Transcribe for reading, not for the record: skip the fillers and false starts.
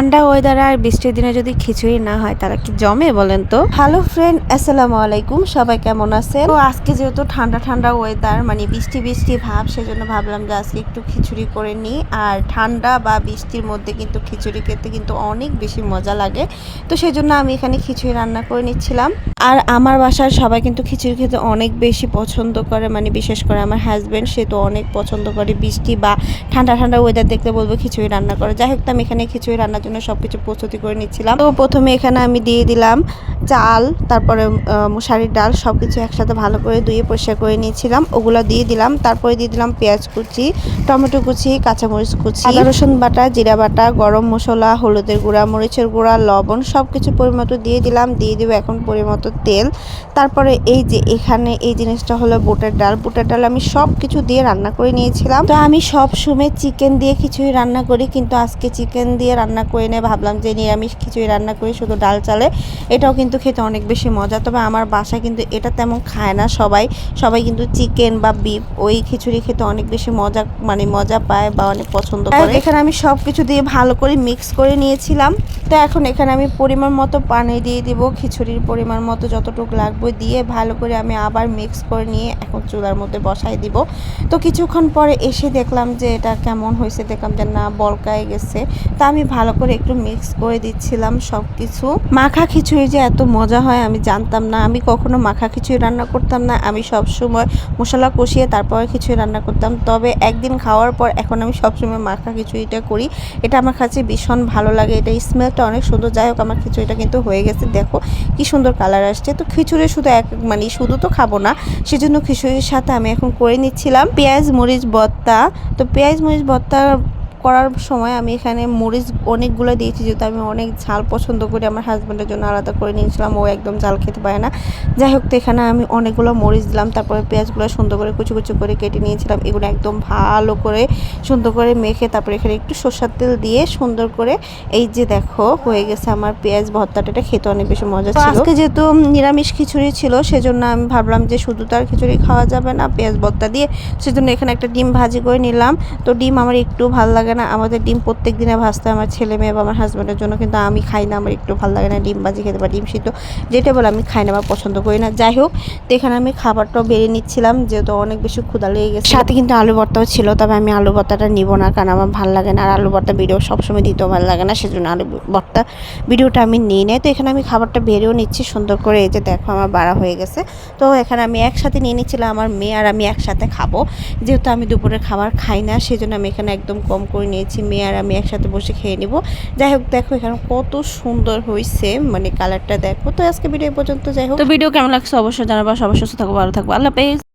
ঠান্ডা ওয়েদার আর বৃষ্টির দিনে যদি খিচুড়ি না হয় তারা কি জমে বলেন তো। হ্যালো ফ্রেন্ড, আসসালামু আলাইকুম, সবাই কেমন আছেন? তো আজকে যেহেতু ঠান্ডা ঠান্ডা ওয়েদার, মানে বৃষ্টি বৃষ্টি ভাব, সেজন্য ভাবলাম যে আজকে একটু খিচুড়ি করে নিই। আর ঠান্ডা বা বৃষ্টির মধ্যে কিন্তু খিচুড়ি খেতে কিন্তু অনেক বেশি মজা লাগে। তো সেজন্য আমি এখানে খিচুড়ি রান্না করে নিচ্ছিলাম। আর আমার বাসার সবাই কিন্তু খিচুড়ি খেতে অনেক বেশি পছন্দ করে, মানে বিশেষ করে আমার হাজব্যান্ড, সে তো অনেক পছন্দ করে বৃষ্টি বা ঠান্ডা ঠান্ডা ওয়েদার দেখলে বলবো খিচুড়ি রান্না করে। যাই হোক, তো আমি এখানে খিচুড়ি রান্নার জন্য সব কিছু প্রস্তুতি করে নিচ্ছিলাম। তো প্রথমে এখানে আমি দিয়ে দিলাম চাল, তারপরে মুসারির ডাল, সব কিছু একসাথে ভালো করে ধুয়ে পরিষ্কার করে নিয়েছিলাম, ওগুলো দিয়ে দিলাম। তারপরে দিয়ে দিলাম পেঁয়াজ কুচি, টমেটো কুচি, কাঁচামরিচ কুচি, আদা রসুন বাটা, জিরা বাটা, গরম মশলা, হলুদের গুঁড়া, মরিচের গুঁড়া, লবণ, সব কিছু পরিমতো দিয়ে দিলাম। দিয়ে দিব এখন পরিমতো তেল। তারপরে এই যে এখানে এই জিনিসটা হলো বুটের ডাল। বুটের ডাল আমি সব কিছু দিয়ে রান্না করে নিয়েছিলাম। তো আমি সব সময় চিকেন দিয়ে খিচুড়ি রান্না করি, কিন্তু আজকে চিকেন দিয়ে রান্না করে নিয়ে ভাবলাম যে নিরামিষ খিচুড়ি রান্না করি শুধু ডাল চালে। এটাও কিন্তু খেতে অনেক বেশি মজা। তবে আমার বাসায় কিন্তু এটা তেমন খায় না সবাই কিন্তু চিকেন বা বিফ ওই খিচুড়ি খেতে অনেক বেশি মজা, মানে মজা পায় বা অনেক পছন্দ করে। এখানে আমি সব কিছু দিয়ে ভালো করে মিক্স করে নিয়েছিলাম। তো এখন এখানে আমি পরিমাণ মতো পানি দিয়ে দিব, খিচুড়ির পরিমাণ মতো যতটুকু লাগবে দিয়ে ভালো করে আমি আবার মিক্স করে নিয়ে এখন চুলার মধ্যে বসাই দিব। তো কিছুক্ষণ পরে এসে দেখলাম যে এটা কেমন হয়েছে, দেখলাম যে না বলকায় গেছে। তা আমি ভালো করে একটু মিক্স করে দিচ্ছিলাম সব কিছু। মাখা খিচুড়ি যে এত মজা হয় আমি জানতাম না। আমি কখনো মাখা খিচুড়ি রান্না করতাম না, আমি সব সময় মশলা কষিয়ে তারপরে খিচুড়ি রান্না করতাম। তবে একদিন খাওয়ার পর এখন আমি সবসময় মাখা খিচুড়িটা করি। এটা আমার কাছে ভীষণ ভালো লাগে, এটা স্মেলটা অনেক সুন্দর। যাই হোক, আমার খিচুড়িটা কিন্তু হয়ে গেছে, দেখো কি সুন্দর কালার আসছে। তো খিচুড়ি শুধু মানে শুধু তো খাবো না, সেজন্য খিচুড়ির সাথে আমি এখন করে নিচ্ছিলাম পেঁয়াজ মরিচ ভর্তা। তো পেঁয়াজ মরিচ ভর্তা করার সময় আমি এখানে মরিচ অনেকগুলো দিয়েছি, যেহেতু আমি অনেক ঝাল পছন্দ করি। আমার হাজব্যান্ডের জন্য আলাদা করে নিয়েছিলাম, ও একদম ঝাল খেতে পারে না। যাই হোক, তো এখানে আমি অনেকগুলো মরিচ দিলাম। তারপরে পেঁয়াজগুলো সুন্দর করে কুচি কুচি করে কেটে নিয়েছিলাম। এগুলো একদম ভালো করে সুন্দর করে মেখে তারপরে এখানে একটু সরষের তেল দিয়ে সুন্দর করে এই যে দেখো হয়ে গেছে আমার পেঁয়াজ ভর্তাটা। এটা খেতে অনেক বেশি মজা ছিল। আজকে যেহেতু নিরামিষ খিচুড়ি ছিল, সেজন্য আমি ভাবলাম যে শুধু তার খিচুড়ি খাওয়া যাবে না পেঁয়াজ ভর্তা দিয়ে, সেজন্য এখানে একটা ডিম ভাজি করে নিলাম। তো ডিম আমার একটু ভালো লাগে না, আমাদের ডিম প্রত্যেক দিনে ভাজতে আমার ছেলে মেয়ে বা আমার হাজব্যান্ডের জন্য, কিন্তু আমি খাই না, আমার একটু ভালো লাগে না ডিম ভাজি খেতে বা ডিম সিদ্ধ, যেটা বলে আমি খাই না বা পছন্দ করি না। যাই হোক, তো এখানে আমি খাবারটাও বেড়ে নিচ্ছিলাম, যেহেতু অনেক বেশি ক্ষুধা লেগে গেছে। সাথে কিন্তু আলু ভর্তাও ছিল, তবে আমি আলু ভর্তাটা নিব না, কারণ আমার ভালো লাগে না, আর আলু ভর্তা ভিডিও সবসময় দিতেও ভালো লাগে না, সেজন্য আলু ভর্তা ভিডিওটা আমি নিই নাই। তো এখানে আমি খাবারটা বেড়েও নিচ্ছি সুন্দর করে। এই যে দেখো আমার বাড়া হয়ে গেছে। তো এখানে আমি একসাথে নিয়ে নিচ্ছিলাম, আমার মেয়ে আর আমি একসাথে খাবো, যেহেতু আমি দুপুরের খাবার খাই না, সেজন্য আমি এখানে একদম কম করে নিয়েছি। মেয়ে আর আমি একসাথে বসে খেয়ে নিব। যাই হোক, দেখো এখানে কত সুন্দর হয়েছে, মানে কালারটা দেখো। তো আজকে ভিডিও পর্যন্ত। যাই হোক, তো ভিডিও কেমন লাগছে অবশ্যই জানাবো। সবাই সুস্থ থাকবো, ভালো থাকবো, আল্লাহ হাফেজ।